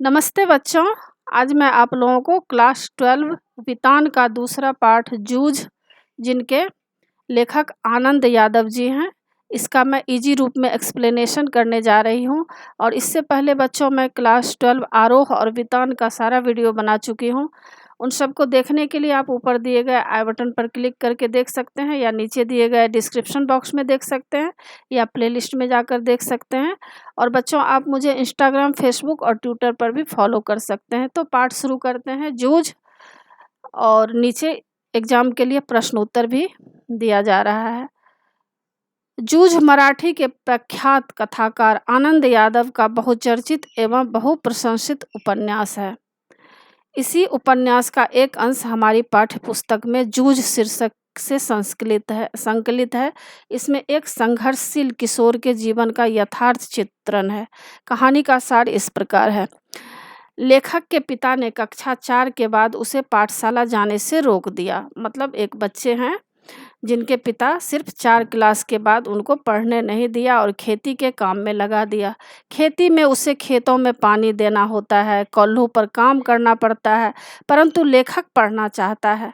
नमस्ते बच्चों। आज मैं आप लोगों को क्लास 12 वितान का दूसरा पाठ जूझ, जिनके लेखक आनंद यादव जी हैं, इसका मैं इजी रूप में एक्सप्लेनेशन करने जा रही हूं। और इससे पहले बच्चों मैं क्लास 12 आरोह और वितान का सारा वीडियो बना चुकी हूं। उन सबको देखने के लिए आप ऊपर दिए गए आई बटन पर क्लिक करके देख सकते हैं, या नीचे दिए गए डिस्क्रिप्शन बॉक्स में देख सकते हैं, या प्लेलिस्ट में जाकर देख सकते हैं। और बच्चों आप मुझे इंस्टाग्राम, फेसबुक और ट्विटर पर भी फॉलो कर सकते हैं। तो पाठ शुरू करते हैं, जूझ। और नीचे एग्जाम के लिए प्रश्न उत्तर भी दिया जा रहा है। जूझ मराठी के प्रख्यात कथाकार आनंद यादव का बहुचर्चित एवं बहुप्रशंसित उपन्यास है। इसी उपन्यास का एक अंश हमारी पाठ्य पुस्तक में जूझ शीर्षक से संकलित है। इसमें एक संघर्षशील किशोर के जीवन का यथार्थ चित्रण है। कहानी का सार इस प्रकार है। लेखक के पिता ने कक्षा 4 के बाद उसे पाठशाला जाने से रोक दिया। मतलब एक बच्चे हैं जिनके पिता सिर्फ 4 क्लास के बाद उनको पढ़ने नहीं दिया और खेती के काम में लगा दिया। खेती में उसे खेतों में पानी देना होता है, कोल्हू पर काम करना पड़ता है, परंतु लेखक पढ़ना चाहता है।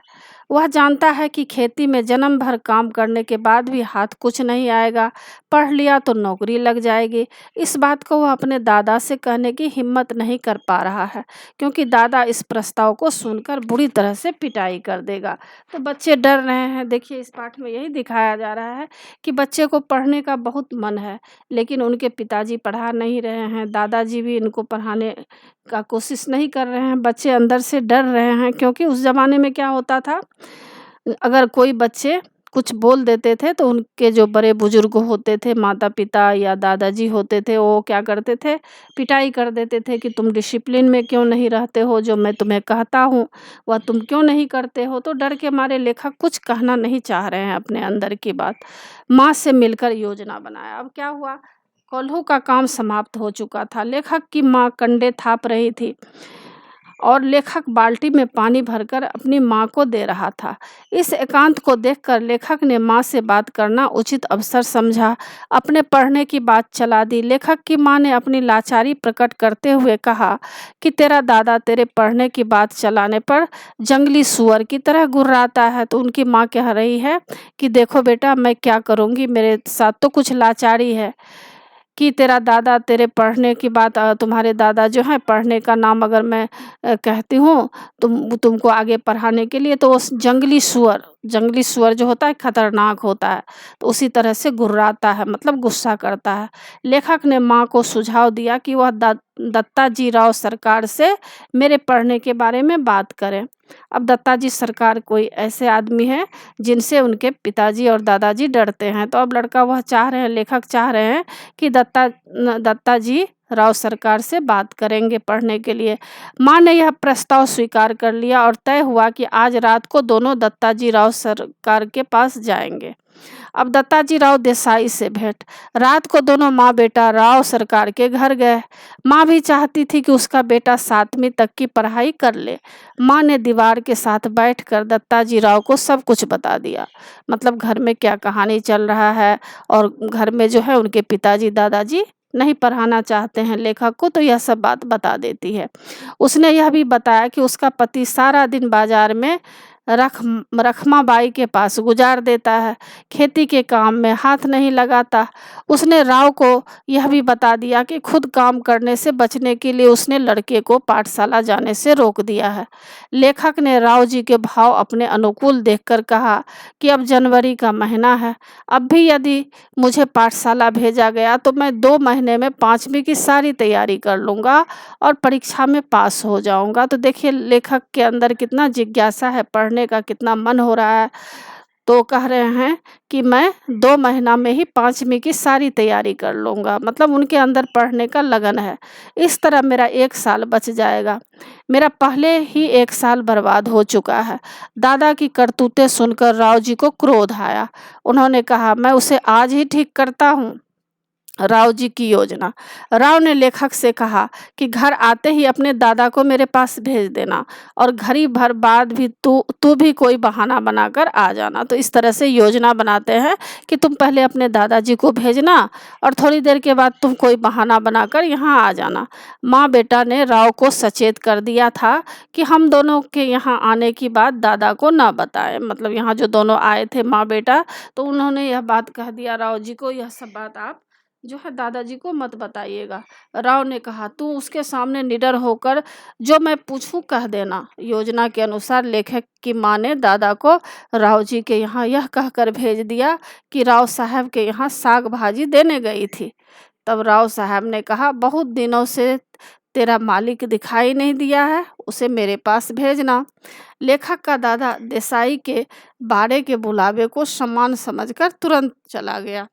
वह जानता है कि खेती में जन्म भर काम करने के बाद भी हाथ कुछ नहीं आएगा, पढ़ लिया तो नौकरी लग जाएगी। इस बात को वह अपने दादा से कहने की हिम्मत नहीं कर पा रहा है, क्योंकि दादा इस प्रस्ताव को सुनकर बुरी तरह से पिटाई कर देगा। तो बच्चे डर रहे हैं। देखिए इस पाठ में यही दिखाया जा रहा है कि बच्चे को पढ़ने का बहुत मन है, लेकिन उनके पिताजी पढ़ा नहीं रहे हैं, दादाजी भी इनको पढ़ाने का कोशिश नहीं कर रहे हैं। बच्चे अंदर से डर रहे हैं, क्योंकि उस ज़माने में क्या होता था, अगर कोई बच्चे कुछ बोल देते थे तो उनके जो बड़े बुजुर्ग होते थे, माता पिता या दादाजी होते थे, वो क्या करते थे, पिटाई कर देते थे कि तुम डिसिप्लिन में क्यों नहीं रहते हो, जो मैं तुम्हें कहता हूँ वह तुम क्यों नहीं करते हो। तो डर के मारे लेखक कुछ कहना नहीं चाह रहे हैं अपने अंदर की बात। माँ से मिलकर योजना बनाया। अब क्या हुआ, कोल्हू का काम समाप्त हो चुका था। लेखक की माँ कंडे थाप रही थी और लेखक बाल्टी में पानी भरकर अपनी माँ को दे रहा था। इस एकांत को देखकर लेखक ने माँ से बात करना उचित अवसर समझा। अपने पढ़ने की बात चला दी। लेखक की माँ ने अपनी लाचारी प्रकट करते हुए कहा कि तेरा दादा तेरे पढ़ने की बात चलाने पर जंगली सुअर की तरह घुर्राता है। तो उनकी माँ कह रही है कि देखो बेटा, मैं क्या करूँगी, मेरे साथ तो कुछ लाचारी है कि तेरा दादा तेरे पढ़ने की बात, तुम्हारे दादा जो है, पढ़ने का नाम अगर मैं कहती हूँ तुमको आगे पढ़ाने के लिए, तो उस जंगली सुअर जो होता है खतरनाक होता है, तो उसी तरह से घुर्राता है, मतलब गुस्सा करता है। लेखक ने माँ को सुझाव दिया कि वह दत्ताजी राव सरकार से मेरे पढ़ने के बारे में बात करें। अब दत्ताजी सरकार कोई ऐसे आदमी है जिनसे उनके पिताजी और दादाजी डरते हैं। तो अब लेखक चाह रहे हैं कि दत्ताजी राव सरकार से बात करेंगे पढ़ने के लिए। माँ ने यह प्रस्ताव स्वीकार कर लिया और तय हुआ कि आज रात को दोनों दत्ताजी राव सरकार के पास जाएंगे। अब दत्ताजी राव देसाई से भेंट। रात को दोनों माँ बेटा राव सरकार के घर गए। माँ भी चाहती थी कि उसका बेटा 7वीं तक की पढ़ाई कर ले। माँ ने दीवार के साथ बैठकर दत्ताजी राव को सब कुछ बता दिया। मतलब घर में क्या कहानी चल रहा है, और घर में जो है उनके पिताजी दादाजी नहीं पढ़ाना चाहते हैं लेखक को, तो यह सब बात बता देती है। उसने यह भी बताया कि उसका पति सारा दिन बाजार में रखमाबाई के पास गुजार देता है, खेती के काम में हाथ नहीं लगाता। उसने राव को यह भी बता दिया कि खुद काम करने से बचने के लिए उसने लड़के को पाठशाला जाने से रोक दिया है। लेखक ने राव जी के भाव अपने अनुकूल देखकर कहा कि अब जनवरी का महीना है, अब भी यदि मुझे पाठशाला भेजा गया तो मैं 2 महीने में 5वीं की सारी तैयारी कर लूँगा और परीक्षा में पास हो जाऊँगा। तो देखिए लेखक के अंदर कितना जिज्ञासा है, पढ़ने का कितना मन हो रहा है। तो कह रहे हैं कि मैं 2 महीना में ही 5वीं की सारी तैयारी कर लूँगा। मतलब उनके अंदर पढ़ने का लगन है। इस तरह मेरा 1 साल बच जाएगा। मेरा पहले ही 1 साल बर्बाद हो चुका है। दादा की करतूतें सुनकर राव जी को क्रोध आया। उन्होंने कहा मैं उसे आज ही ठीक करता हूँ। राव जी की योजना। राव ने लेखक से कहा कि घर आते ही अपने दादा को मेरे पास भेज देना और घड़ी भर बाद भी तू तू भी कोई बहाना बनाकर आ जाना। तो इस तरह से योजना बनाते हैं कि तुम पहले अपने दादाजी को भेजना और थोड़ी देर के बाद तुम कोई बहाना बनाकर यहाँ आ जाना। माँ बेटा ने राव को सचेत कर दिया था कि हम दोनों के यहाँ आने की बात दादा को ना बताएं। मतलब यहाँ जो दोनों आए थे माँ बेटा, तो उन्होंने यह बात कह दिया राव जी को, यह सब बात आप जो है दादाजी को मत बताइएगा। राव ने कहा तू उसके सामने निडर होकर जो मैं पूछूं कह देना। योजना के अनुसार लेखक की माँ ने दादा को राव जी के यहाँ यह कहकर भेज दिया कि राव साहब के यहाँ साग भाजी देने गई थी। तब राव साहब ने कहा बहुत दिनों से तेरा मालिक दिखाई नहीं दिया है, उसे मेरे पास भेजना। लेखक का दादा देसाई के बाड़े के बुलावे को सम्मान समझकर तुरंत चला गया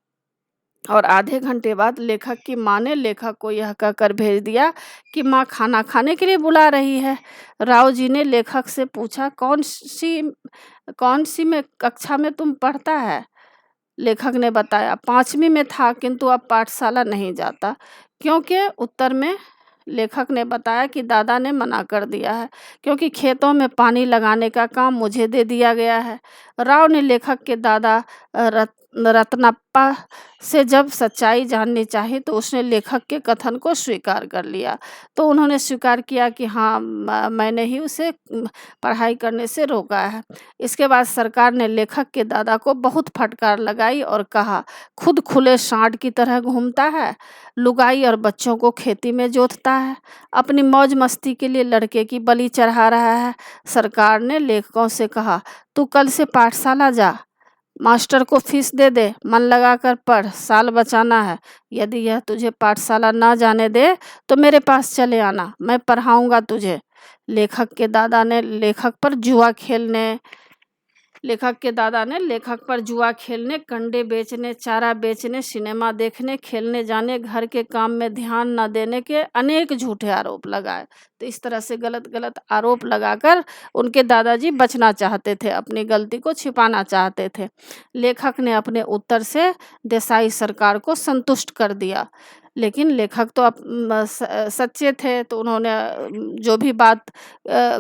और आधे घंटे बाद लेखक की माँ ने लेखक को यह कहकर भेज दिया कि माँ खाना खाने के लिए बुला रही है। राव जी ने लेखक से पूछा कौन सी में कक्षा में तुम पढ़ता है? लेखक ने बताया 5वीं में था, किंतु अब पाठशाला नहीं जाता। क्योंकि उत्तर में लेखक ने बताया कि दादा ने मना कर दिया है, क्योंकि खेतों में पानी लगाने का काम मुझे दे दिया गया है। राव ने लेखक के दादा रत्नप्पा से जब सच्चाई जाननी चाहिए तो उसने लेखक के कथन को स्वीकार कर लिया। तो उन्होंने स्वीकार किया कि हाँ मैंने ही उसे पढ़ाई करने से रोका है। इसके बाद सरकार ने लेखक के दादा को बहुत फटकार लगाई और कहा खुद खुले सांड की तरह घूमता है, लुगाई और बच्चों को खेती में जोतता है, अपनी मौज मस्ती के लिए लड़के की बलि चढ़ा रहा है। सरकार ने लेखकों से कहा तू कल से पाठशाला जा, मास्टर को फीस दे दे, मन लगाकर पढ़, साल बचाना है। यदि यह तुझे पाठशाला ना जाने दे तो मेरे पास चले आना, मैं पढ़ाऊंगा तुझे। लेखक के दादा ने लेखक पर जुआ खेलने, कंडे बेचने, चारा बेचने, सिनेमा देखने, खेलने जाने, घर के काम में ध्यान न देने के अनेक झूठे आरोप लगाए। तो इस तरह से गलत गलत आरोप लगाकर उनके दादाजी बचना चाहते थे, अपनी गलती को छिपाना चाहते थे। लेखक ने अपने उत्तर से देसाई सरकार को संतुष्ट कर दिया, लेकिन लेखक तो सच्चे थे, तो उन्होंने जो भी बात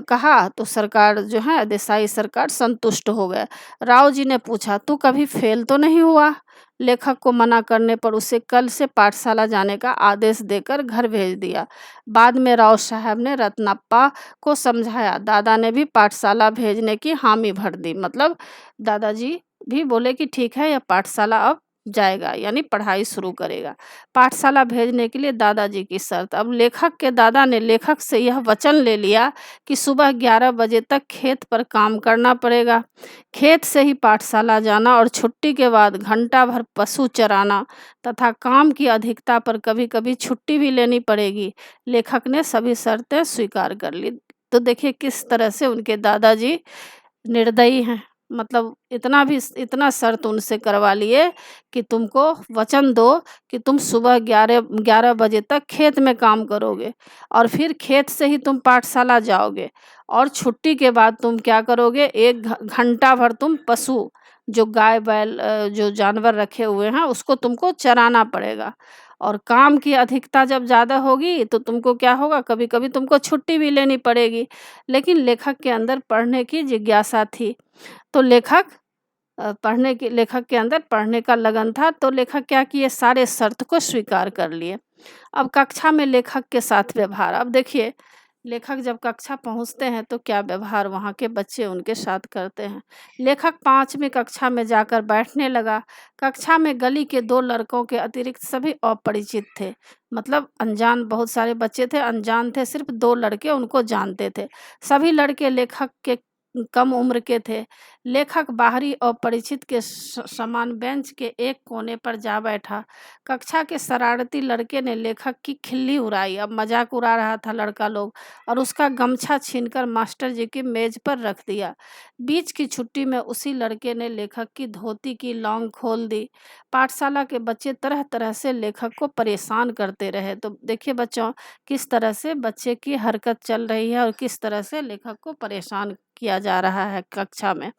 कहा तो सरकार जो है देसाई सरकार संतुष्ट हो गए। राव जी ने पूछा तू कभी फेल तो नहीं हुआ? लेखक को मना करने पर उसे कल से पाठशाला जाने का आदेश देकर घर भेज दिया। बाद में राव साहब ने रत्नप्पा को समझाया, दादा ने भी पाठशाला भेजने की हामी भर दी। मतलब दादाजी भी बोले कि ठीक है, यह पाठशाला अब जाएगा, यानी पढ़ाई शुरू करेगा। पाठशाला भेजने के लिए दादाजी की शर्त। अब लेखक के दादा ने लेखक से यह वचन ले लिया कि सुबह 11 बजे तक खेत पर काम करना पड़ेगा, खेत से ही पाठशाला जाना और छुट्टी के बाद घंटा भर पशु चराना तथा काम की अधिकता पर कभी कभी छुट्टी भी लेनी पड़ेगी। लेखक ने सभी शर्तें स्वीकार कर ली। तो देखिए किस तरह से उनके दादाजी निर्दयी हैं। मतलब इतना शर्त उनसे करवा लिए कि तुमको वचन दो कि तुम सुबह 11 बजे तक खेत में काम करोगे और फिर खेत से ही तुम पाठशाला जाओगे और छुट्टी के बाद तुम क्या करोगे, 1 घंटा भर तुम पशु जो गाय बैल जो जानवर रखे हुए हैं उसको तुमको चराना पड़ेगा। और काम की अधिकता जब ज़्यादा होगी तो तुमको क्या होगा, कभी कभी तुमको छुट्टी भी लेनी पड़ेगी। लेकिन लेखक के अंदर पढ़ने की जिज्ञासा थी, तो लेखक के अंदर पढ़ने का लगन था, तो लेखक क्या किए, सारे शर्त को स्वीकार कर लिए। अब कक्षा में लेखक के साथ व्यवहार। अब देखिए लेखक जब कक्षा पहुंचते हैं तो क्या व्यवहार वहाँ के बच्चे उनके साथ करते हैं। लेखक 5वीं कक्षा में जाकर बैठने लगा। कक्षा में गली के 2 लड़कों के अतिरिक्त सभी अपरिचित थे। मतलब अनजान, बहुत सारे बच्चे थे अनजान थे, सिर्फ 2 लड़के उनको जानते थे। सभी लड़के लेखक के कम उम्र के थे। लेखक बाहरी और परिचित के समान बेंच के एक कोने पर जा बैठा। कक्षा के शरारती लड़के ने लेखक की खिल्ली उड़ाई। अब मजाक उड़ा रहा था लड़का लोग और उसका गमछा छीनकर मास्टर जी की मेज पर रख दिया। बीच की छुट्टी में उसी लड़के ने लेखक की धोती की लॉन्ग खोल दी। पाठशाला के बच्चे तरह तरह से लेखक को परेशान करते रहे। तो देखिए बच्चों, किस तरह से बच्चे की हरकत चल रही है और किस तरह से लेखक को परेशान किया जा रहा है कक्षा में।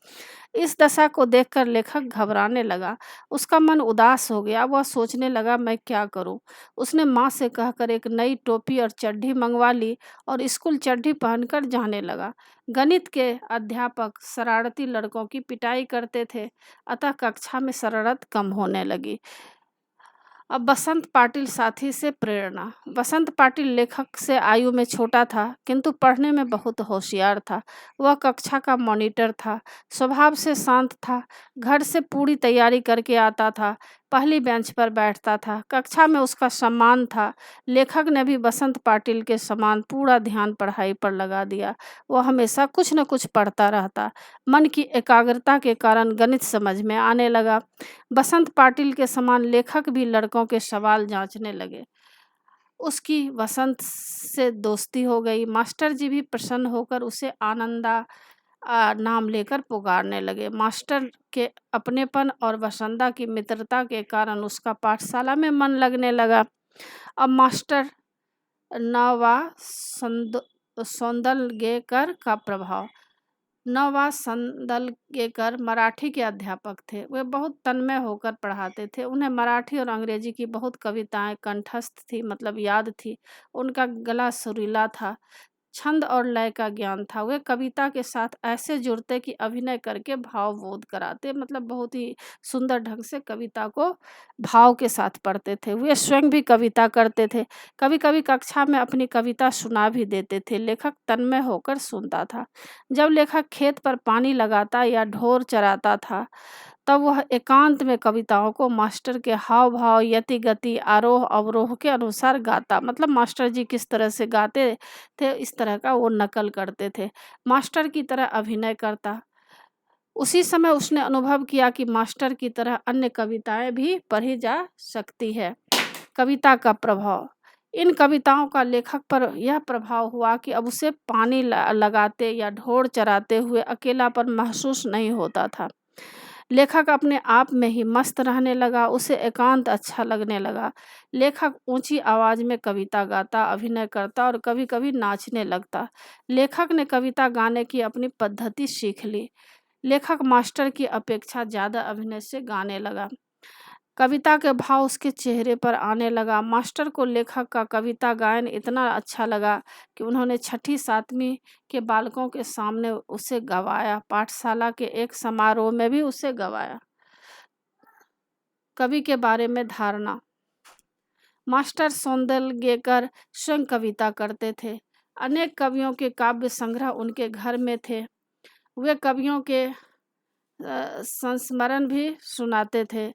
इस दशा को देखकर लेखक घबराने लगा। उसका मन उदास हो गया। वह सोचने लगा, मैं क्या करूं? उसने माँ से कहकर एक नई टोपी और चड्ढी मंगवा ली और स्कूल चड्ढी पहनकर जाने लगा। गणित के अध्यापक शरारती लड़कों की पिटाई करते थे, अतः कक्षा में शरारत कम होने लगी। अब बसंत पाटिल साथी से प्रेरणा। बसंत पाटिल लेखक से आयु में छोटा था, किंतु पढ़ने में बहुत होशियार था। वह कक्षा का मॉनिटर था। स्वभाव से शांत था। घर से पूरी तैयारी करके आता था। पहली बेंच पर बैठता था। कक्षा में उसका सम्मान था। लेखक ने भी बसंत पाटिल के समान पूरा ध्यान पढ़ाई पर लगा दिया। वह हमेशा कुछ न कुछ पढ़ता रहता। मन की एकाग्रता के कारण गणित समझ में आने लगा। बसंत पाटिल के समान लेखक भी लड़कों के सवाल जांचने लगे। उसकी बसंत से दोस्ती हो गई। मास्टर जी भी प्रसन्न होकर उसे आनंदा नाम लेकर पुकारने लगे। मास्टर के अपनेपन और वसंता की मित्रता के कारण उसका पाठशाला में मन लगने लगा। अब मास्टर नवा सौंदलगेकर का प्रभाव। नवा संदलगेकर मराठी के अध्यापक थे। वे बहुत तन्मय होकर पढ़ाते थे। उन्हें मराठी और अंग्रेजी की बहुत कविताएं कंठस्थ थी, मतलब याद थी। उनका गला सुरीला था। छंद और लय का ज्ञान था। वे कविता के साथ ऐसे जुड़ते कि अभिनय करके भावबोध कराते, मतलब बहुत ही सुंदर ढंग से कविता को भाव के साथ पढ़ते थे। वे स्वयं भी कविता करते थे। कभी कभी कक्षा में अपनी कविता सुना भी देते थे। लेखक तन्मय होकर सुनता था। जब लेखक खेत पर पानी लगाता या ढोर चराता था, तब वह एकांत में कविताओं को मास्टर के हाव भाव, यति गति, आरोह अवरोह के अनुसार गाता, मतलब मास्टर जी किस तरह से गाते थे इस तरह का वो नकल करते थे। मास्टर की तरह अभिनय करता। उसी समय उसने अनुभव किया कि मास्टर की तरह अन्य कविताएं भी पढ़ी जा सकती है। कविता का प्रभाव। इन कविताओं का लेखक पर यह प्रभाव हुआ कि अब उसे पानी लगाते या ढोर चराते हुए अकेलापन महसूस नहीं होता था। लेखक अपने आप में ही मस्त रहने लगा। उसे एकांत अच्छा लगने लगा। लेखक ऊंची आवाज में कविता गाता, अभिनय करता और कभी कभी नाचने लगता। लेखक ने कविता गाने की अपनी पद्धति सीख ली। लेखक मास्टर की अपेक्षा ज़्यादा अभिनय से गाने लगा। कविता के भाव उसके चेहरे पर आने लगा। मास्टर को लेखक का कविता गायन इतना अच्छा लगा कि उन्होंने छठी सातवीं के बालकों के सामने उसे गवाया। पाठशाला के एक समारोह में भी उसे गवाया। कवि के बारे में धारणा। मास्टर सौंदलगेकर स्वयं कविता करते थे। अनेक कवियों के काव्य संग्रह उनके घर में थे। वे कवियों के संस्मरण भी सुनाते थे।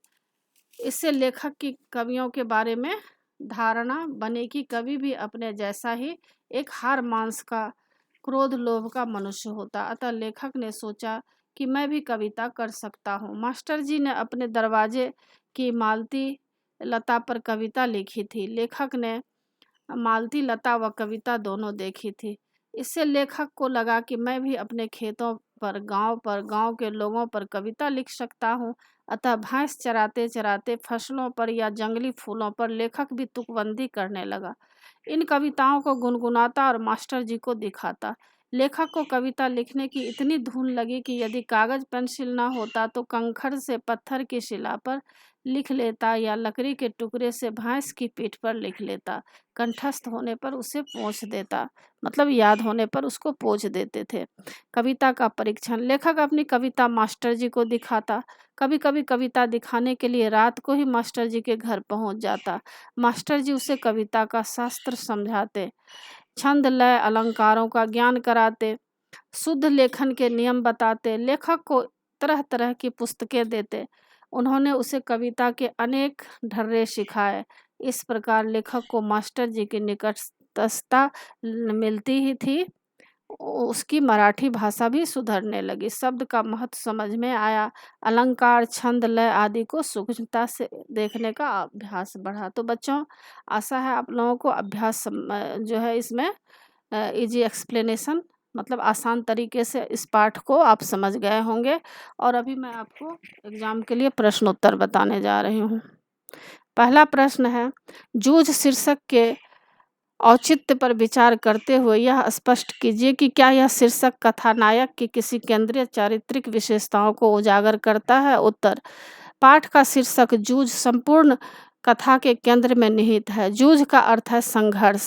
इससे लेखक की कवियों के बारे में धारणा बने कि कवि भी अपने जैसा ही एक हार मांस का, क्रोध लोभ का मनुष्य होता। अतः लेखक ने सोचा कि मैं भी कविता कर सकता हूँ। मास्टर जी ने अपने दरवाजे की मालती लता पर कविता लिखी थी। लेखक ने मालती लता व कविता दोनों देखी थी। इससे लेखक को लगा कि मैं भी अपने खेतों पर, गांव के लोगों पर कविता लिख सकता हूँ। अतः भैंस चराते चराते फसलों पर या जंगली फूलों पर लेखक भी तुकबंदी करने लगा। इन कविताओं को गुनगुनाता और मास्टर जी को दिखाता। लेखक को कविता लिखने की इतनी धुन लगी कि यदि कागज पेंसिल न होता तो कंकड़ से पत्थर की शिला पर लिख लेता या लकड़ी के टुकड़े से भैंस की पीठ पर लिख लेता। कंठस्थ होने पर उसे पोंछ देता, मतलब याद होने पर उसको पोंछ देते थे। कविता का परीक्षण। लेखक अपनी कविता मास्टर जी को दिखाता। कभी कभी कविता दिखाने के लिए रात को ही मास्टर जी के घर पहुंच जाता। मास्टर जी उसे कविता का शास्त्र समझाते, छंद लय अलंकारों का ज्ञान कराते, शुद्ध लेखन के नियम बताते। लेखक को तरह तरह की पुस्तकें देते। उन्होंने उसे कविता के अनेक ढर्रे सिखाए। इस प्रकार लेखक को मास्टर जी की निकटता मिलती ही थी। उसकी मराठी भाषा भी सुधरने लगी। शब्द का महत्व समझ में आया। अलंकार, छंद, लय आदि को सूक्ष्मता से देखने का अभ्यास बढ़ा। तो बच्चों, आशा है आप लोगों को अभ्यास जो है इसमें इजी एक्सप्लेनेशन, मतलब आसान तरीके से इस पाठ को आप समझ गए होंगे। और अभी मैं आपको एग्जाम के लिए प्रश्न उत्तर बताने जा रही हूँ। पहला प्रश्न है, जूझ शीर्षक के औचित्य पर विचार करते हुए यह स्पष्ट कीजिए कि क्या यह शीर्षक कथानायक की किसी केंद्रीय चारित्रिक विशेषताओं को उजागर करता है। उत्तर, पाठ का शीर्षक जूझ संपूर्ण कथा के केंद्र में निहित है। जूझ का अर्थ है संघर्ष।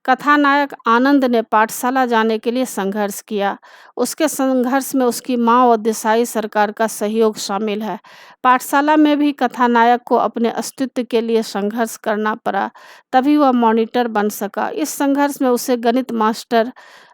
कथानायक आनंद ने पाठशाला जाने के लिए संघर्ष किया। उसके संघर्ष में उसकी माँ और देसाई सरकार का सहयोग शामिल है। पाठशाला में भी कथानायक को अपने अस्तित्व के लिए संघर्ष करना पड़ा, तभी वह मॉनिटर बन सका। इस संघर्ष में उसे गणित मास्टर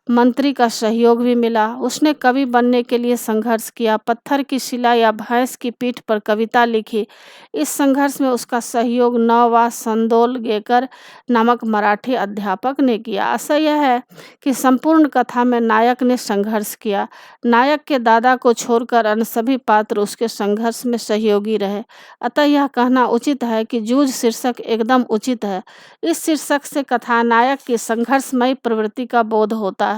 मंत्री का सहयोग भी मिला। उसने कवि बनने के लिए संघर्ष किया, पत्थर की शिला या भैंस की पीठ पर कविता लिखी। इस संघर्ष में उसका सहयोग नौवा संदोलगेकर नामक मराठी अध्यापक ने किया। आशय यह है कि संपूर्ण कथा में नायक ने संघर्ष किया। नायक के दादा को छोड़कर अन्य सभी पात्र उसके संघर्ष में सहयोगी रहे। अतः यह कहना उचित है कि जूझ शीर्षक एकदम उचित है। इस शीर्षक से कथानायक की संघर्षमयी प्रवृत्ति का बोध होता है।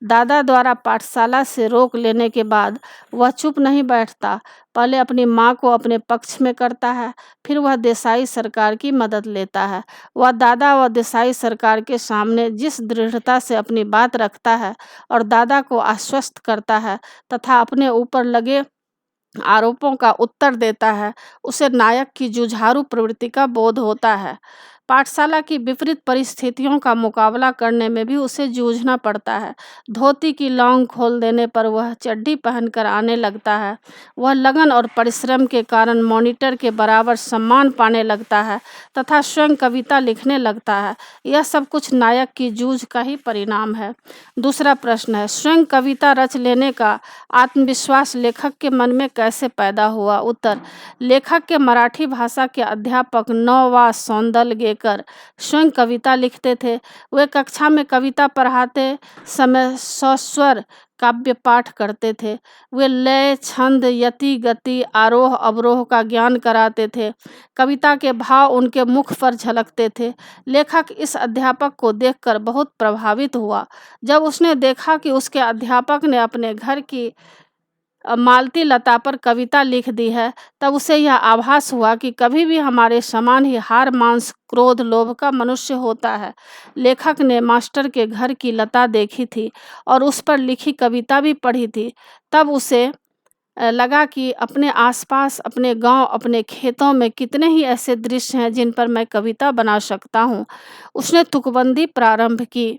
दादा द्वारा पाठशाला से रोक लेने के बाद वह चुप नहीं बैठता, पहले अपनी माँ को अपने पक्ष में करता है, फिर वह देसाई सरकार की मदद लेता है। वह दादा व देसाई सरकार के सामने जिस दृढ़ता से अपनी बात रखता है और दादा को आश्वस्त करता है तथा अपने ऊपर लगे आरोपों का उत्तर देता है, उसे नायक की जुझारू प्रवृत्ति का बोध होता है। पाठशाला की विपरीत परिस्थितियों का मुकाबला करने में भी उसे जूझना पड़ता है। धोती की लौंग खोल देने पर वह चड्डी पहनकर आने लगता है। वह लगन और परिश्रम के कारण मॉनिटर के बराबर सम्मान पाने लगता है तथा स्वयं कविता लिखने लगता है। यह सब कुछ नायक की जूझ का ही परिणाम है। दूसरा प्रश्न है, स्वयं कविता रच लेने का आत्मविश्वास लेखक के मन में कैसे पैदा हुआ। उत्तर, लेखक के मराठी भाषा के अध्यापक नौवा सौंदलगेकर स्वयं कविता लिखते थे। वे कक्षा में कविता पढ़ाते समय सस्वर काव्य पाठ करते थे। वे लय, छंद, यति, गति, आरोह अवरोह का ज्ञान कराते थे। कविता के भाव उनके मुख पर झलकते थे। लेखक इस अध्यापक को देखकर बहुत प्रभावित हुआ। जब उसने देखा कि उसके अध्यापक ने अपने घर की मालती लता पर कविता लिख दी है, तब उसे यह आभास हुआ कि कभी भी हमारे समान ही हार, मांस, क्रोध, लोभ का मनुष्य होता है। लेखक ने मास्टर के घर की लता देखी थी और उस पर लिखी कविता भी पढ़ी थी। तब उसे लगा कि अपने आसपास, अपने गांव, अपने खेतों में कितने ही ऐसे दृश्य हैं जिन पर मैं कविता बना सकता हूँ। उसने तुकबंदी प्रारंभ की।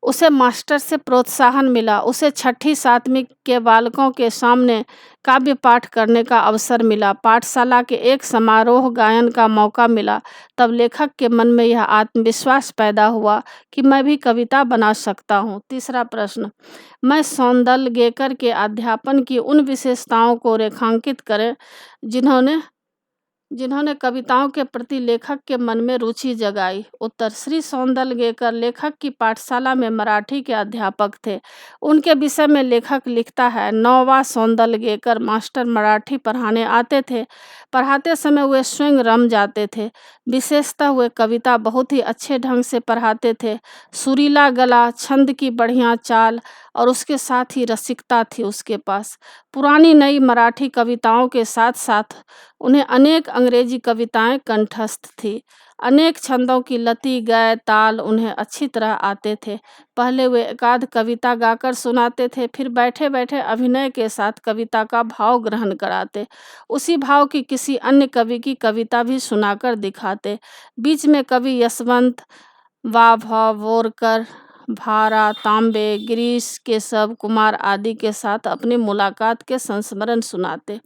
उसे मास्टर से प्रोत्साहन मिला। उसे छठी सातवीं के बालकों के सामने काव्य पाठ करने का अवसर मिला। पाठशाला के एक समारोह गायन का मौका मिला। तब लेखक के मन में यह आत्मविश्वास पैदा हुआ कि मैं भी कविता बना सकता हूँ। तीसरा प्रश्न, मैं सौंदलगेकर के अध्यापन की उन विशेषताओं को रेखांकित करें जिन्होंने कविताओं के प्रति लेखक के मन में रुचि जगाई। उत्तर, श्री सौंदलगेकर लेखक की पाठशाला में मराठी के अध्यापक थे। उनके विषय में लेखक लिखता है, नौवा सौंदलगेकर मास्टर मराठी पढ़ाने आते थे। पढ़ाते समय वे स्वयं रम जाते थे। विशेषतः वे कविता बहुत ही अच्छे ढंग से पढ़ाते थे। सुरीला गला, छंद की बढ़िया चाल और उसके साथ ही रसिकता थी उसके पास। पुरानी नई मराठी कविताओं के साथ साथ उन्हें अनेक अंग्रेजी कविताएं कंठस्थ थी। अनेक छंदों की लती, गय, ताल उन्हें अच्छी तरह आते थे। पहले वे एकाध कविता गाकर सुनाते थे, फिर बैठे बैठे अभिनय के साथ कविता का भाव ग्रहण कराते। उसी भाव की किसी अन्य कवि की कविता भी सुनाकर दिखाते। बीच में कवि यशवंत, वाभोरकर, भारा, तांबे, गिरीश, केशव कुमार आदि के साथ अपनी मुलाकात के संस्मरण सुनाते।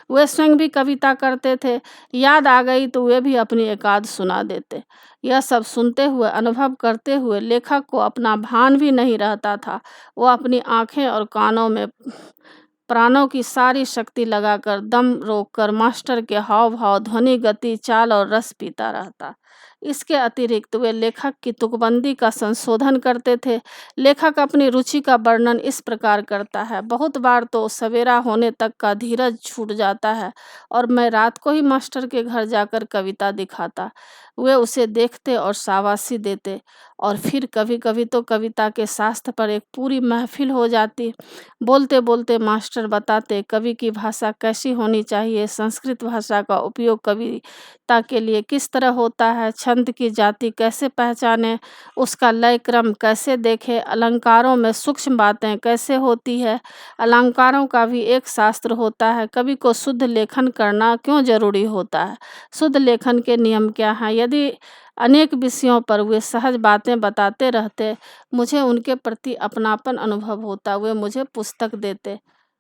वे स्वयं भी कविता करते थे। याद आ गई तो वे भी अपनी एकाध सुना देते। यह सब सुनते हुए, अनुभव करते हुए लेखक को अपना भान भी नहीं रहता था। वो अपनी आंखें और कानों में प्राणों की सारी शक्ति लगाकर, दम रोककर मास्टर के हाव भाव, ध्वनि, गति, चाल और रस पीता रहता। इसके अतिरिक्त वे लेखक की तुकबंदी का संशोधन करते थे। लेखक अपनी रुचि का वर्णन इस प्रकार करता है, बहुत बार तो सवेरा होने तक का धीरज छूट जाता है और मैं रात को ही मास्टर के घर जाकर कविता दिखाता। वे उसे देखते और शाबाशी देते और फिर कभी कभी तो कविता के शास्त्र पर एक पूरी महफिल हो जाती। बोलते बोलते मास्टर बताते कवि की भाषा कैसी होनी चाहिए, संस्कृत भाषा का उपयोग कविता के लिए किस तरह होता है, छंद छंद की जाति कैसे पहचाने, उसका लय क्रम कैसे देखें, अलंकारों में सूक्ष्म बातें कैसे होती है, अलंकारों का भी एक शास्त्र होता है, कवि को शुद्ध लेखन करना क्यों जरूरी होता है, शुद्ध लेखन के नियम क्या हैं। यदि अनेक विषयों पर वे सहज बातें बताते रहते, मुझे उनके प्रति अपनापन अनुभव होता, वे मुझे पुस्तक देते,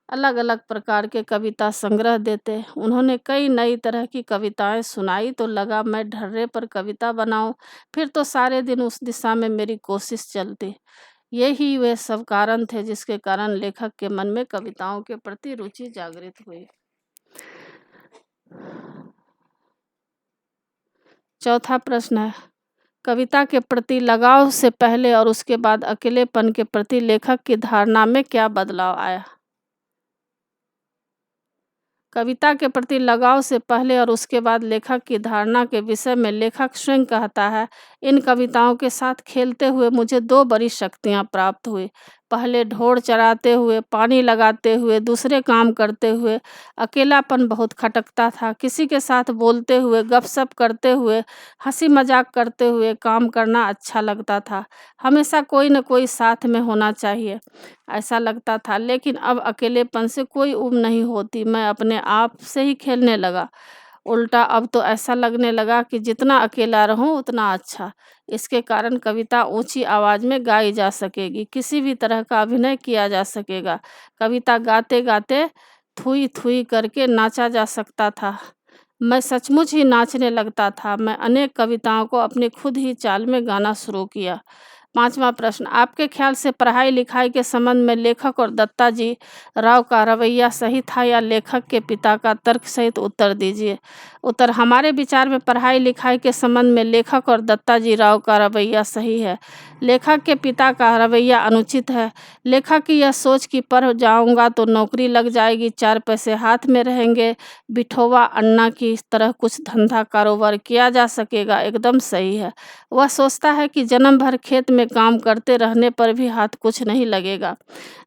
अलग अलग प्रकार के कविता संग्रह देते। उन्होंने कई नई तरह की कविताएं सुनाई तो लगा मैं ढर्रे पर कविता बनाऊं, फिर तो सारे दिन उस दिशा में मेरी कोशिश चलती। यही वे सब कारण थे जिसके कारण लेखक के मन में कविताओं के प्रति रुचि जागृत हुई। चौथा प्रश्न है, कविता के प्रति लगाव से पहले और उसके बाद अकेलेपन के प्रति लेखक की धारणा में क्या बदलाव आया। कविता के प्रति लगाव से पहले और उसके बाद लेखक की धारणा के विषय में लेखक स्वयं कहता है, इन कविताओं के साथ खेलते हुए मुझे दो बड़ी शक्तियां प्राप्त हुई। पहले ढोर चराते हुए, पानी लगाते हुए, दूसरे काम करते हुए अकेलापन बहुत खटकता था। किसी के साथ बोलते हुए, गपशप करते हुए, हंसी मजाक करते हुए काम करना अच्छा लगता था। हमेशा कोई न कोई साथ में होना चाहिए ऐसा लगता था। लेकिन अब अकेलेपन से कोई उब नहीं होती, मैं अपने आप से ही खेलने लगा। उल्टा अब तो ऐसा लगने लगा कि जितना अकेला रहूं उतना अच्छा। इसके कारण कविता ऊंची आवाज़ में गाई जा सकेगी, किसी भी तरह का अभिनय किया जा सकेगा। कविता गाते गाते थुई थुई करके नाचा जा सकता था। मैं सचमुच ही नाचने लगता था। मैं अनेक कविताओं को अपनी खुद ही चाल में गाना शुरू किया। पांचवा प्रश्न, आपके ख्याल से पढ़ाई लिखाई के संबंध में लेखक और दत्ताजी राव का रवैया सही था या लेखक के पिता का? तर्क सहित उत्तर दीजिए। उत्तर, हमारे विचार में पढ़ाई लिखाई के संबंध में लेखक और दत्ताजी राव का रवैया सही है। लेखक के पिता का रवैया अनुचित है। लेखक की यह सोच कि पढ़ जाऊंगा तो नौकरी लग जाएगी, 4 पैसे हाथ में रहेंगे, बिठोवा अन्ना की तरह कुछ धंधा कारोबार किया जा सकेगा, एकदम सही है। वह सोचता है कि जन्म भर खेत में काम करते रहने पर भी हाथ कुछ नहीं लगेगा।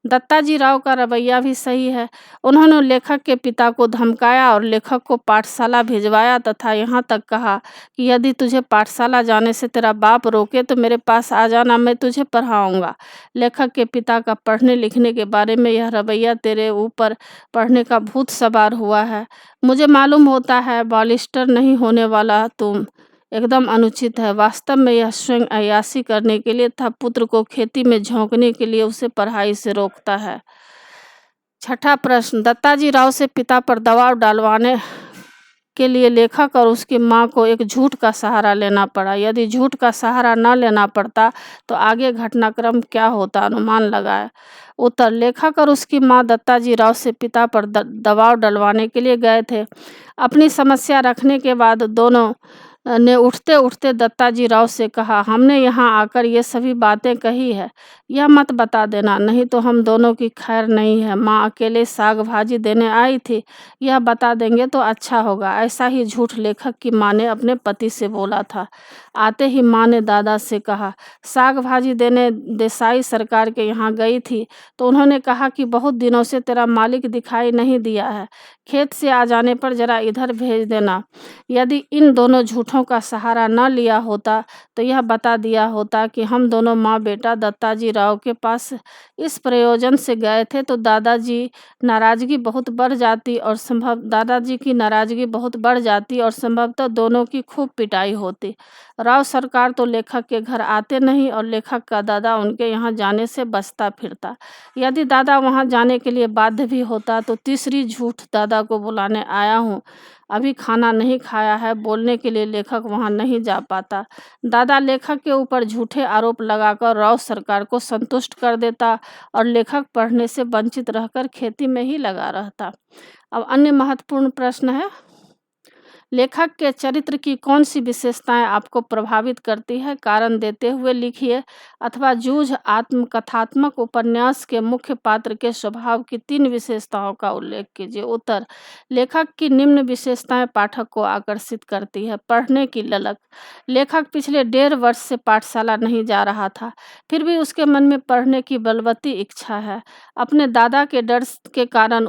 दत्ताजी राव का रवैया भी सही है। उन्होंने लेखक के पिता को धमकाया और लेखक को पाठशाला भिजवाया तथा यहाँ तक कहा कि यदि तुझे पाठशाला जाने से तेरा बाप रोके तो मेरे पास आ जाना, मैं तुझे पढ़ाऊंगा। लेखक के पिता का पढ़ने लिखने के बारे में यह रवैया तेरे ऊपर पढ़ने का भूत सवार हुआ है। मुझे मालूम होता है बालिस्टर नहीं होने वाला तुम, एकदम अनुचित है। वास्तव में यह स्वयं अय्याशी करने के लिए था, पुत्र को खेती में झोंकने के लिए उसे पढ़ाई से रोकता है। छठा प्रश्न, दत्ताजी राव से पिता पर दबाव डालवाने के लिए लेखक और उसकी मां को एक झूठ का सहारा लेना पड़ा। यदि झूठ का सहारा न लेना पड़ता तो आगे घटनाक्रम क्या होता, अनुमान लगाए। उत्तर, लेखक और उसकी मां दत्ताजी राव से पिता पर दबाव डलवाने के लिए गए थे। अपनी समस्या रखने के बाद दोनों ने उठते उठते दत्ताजी राव से कहा, हमने यहाँ आकर ये सभी बातें कही है, यह मत बता देना, नहीं तो हम दोनों की खैर नहीं है। माँ अकेले साग भाजी देने आई थी, यह बता देंगे तो अच्छा होगा। ऐसा ही झूठ लेखक की माँ ने अपने पति से बोला था। आते ही माँ ने दादा से कहा, साग भाजी देने देसाई सरकार के यहाँ गई थी तो उन्होंने कहा कि बहुत दिनों से तेरा मालिक दिखाई नहीं दिया है, खेत से आ जाने पर जरा इधर भेज देना। यदि इन दोनों झूठों का सहारा न लिया होता तो यह बता दिया होता कि हम दोनों माँ बेटा दत्ताजी राव के पास इस प्रयोजन से गए थे, तो दादाजी की नाराज़गी बहुत बढ़ जाती और संभवतः दोनों की खूब पिटाई होती। राव सरकार तो लेखक के घर आते नहीं और लेखक का दादा उनके यहाँ जाने से बचता फिरता। यदि दादा वहाँ जाने के लिए बाध्य भी होता तो तीसरी झूठ, दादा को बुलाने आया हूँ, अभी खाना नहीं खाया है, बोलने के लिए लेखक वहां नहीं जा पाता। दादा लेखक के ऊपर झूठे आरोप लगाकर राव सरकार को संतुष्ट कर देता और लेखक पढ़ने से वंचित रहकर खेती में ही लगा रहता। अब अन्य महत्वपूर्ण प्रश्न है, लेखक के चरित्र की कौन सी विशेषताएं आपको प्रभावित करती है, कारण देते हुए लिखिए। अथवा जूझ आत्मकथात्मक उपन्यास के मुख्य पात्र के स्वभाव की 3 विशेषताओं का उल्लेख कीजिए। उत्तर, लेखक की निम्न विशेषताएं पाठक को आकर्षित करती है। पढ़ने की ललक, लेखक पिछले 1.5 वर्ष से पाठशाला नहीं जा रहा था, फिर भी उसके मन में पढ़ने की बलवती इच्छा है। अपने दादा के डर के कारण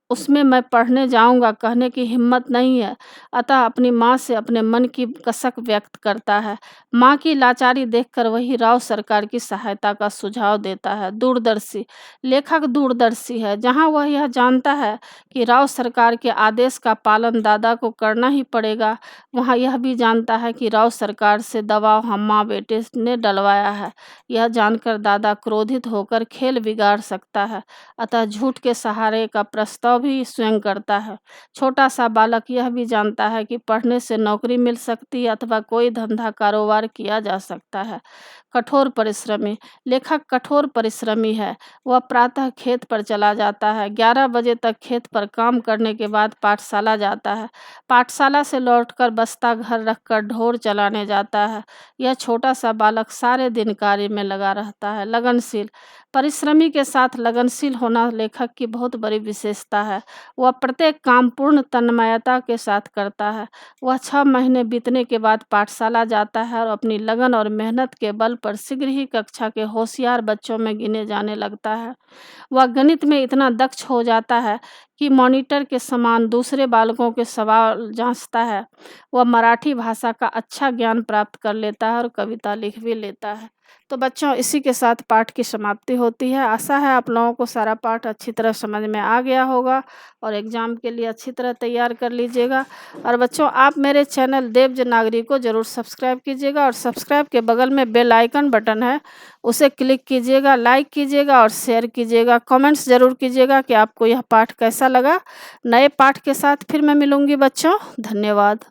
उसमें मैं पढ़ने जाऊँगा कहने की हिम्मत नहीं है, अतः अपनी माँ से अपने मन की कसक व्यक्त करता है। माँ की लाचारी देखकर वही राव सरकार की सहायता का सुझाव देता है। दूरदर्शी लेखक दूरदर्शी है, जहाँ वह यह जानता है कि राव सरकार के आदेश का पालन दादा को करना ही पड़ेगा, वहाँ यह भी जानता है कि राव सरकार से दबाव हम माँ बेटे ने डलवाया है। यह जानकर दादा क्रोधित होकर खेल बिगाड़ सकता है, अतः झूठ के सहारे का प्रस्ताव भी स्वयं करता है। छोटा सा बालक यह भी जानता है कि पढ़ने से नौकरी मिल सकती है अथवा कोई धंधा कारोबार किया जा सकता है। कठोर परिश्रमी लेखक कठोर परिश्रमी है। वह प्रातः खेत पर चला जाता है, 11 बजे तक खेत पर काम करने के बाद पाठशाला जाता है। पाठशाला से लौटकर बस्ता घर रखकर ढोर चलाने जाता है। यह छोटा सा बालक सारे दिन कार्य में लगा रहता है। लगनशील परिश्रमी के साथ लगनशील होना लेखक की बहुत बड़ी विशेषता है। वह प्रत्येक काम पूर्ण तन्मयता के साथ करता है। वह 6 महीने बीतने के बाद पाठशाला जाता है और अपनी लगन और मेहनत के बल पर शीघ्र ही कक्षा के होशियार बच्चों में गिने जाने लगता है। वह गणित में इतना दक्ष हो जाता है कि मॉनिटर के समान दूसरे बालकों के सवाल जांचता है। वह मराठी भाषा का अच्छा ज्ञान प्राप्त कर लेता है और कविता लिख भी लेता है। तो बच्चों, इसी के साथ पाठ की समाप्ति होती है। आशा है आप लोगों को सारा पाठ अच्छी तरह समझ में आ गया होगा और एग्ज़ाम के लिए अच्छी तरह तैयार कर लीजिएगा। और बच्चों, आप मेरे चैनल देवज नागरी को ज़रूर सब्सक्राइब कीजिएगा और सब्सक्राइब के बगल में बेल आइकन बटन है, उसे क्लिक कीजिएगा, लाइक कीजिएगा और शेयर कीजिएगा। कमेंट्स ज़रूर कीजिएगा कि आपको यह पाठ कैसा लगा। नए पाठ के साथ फिर मैं मिलूँगी बच्चों। धन्यवाद।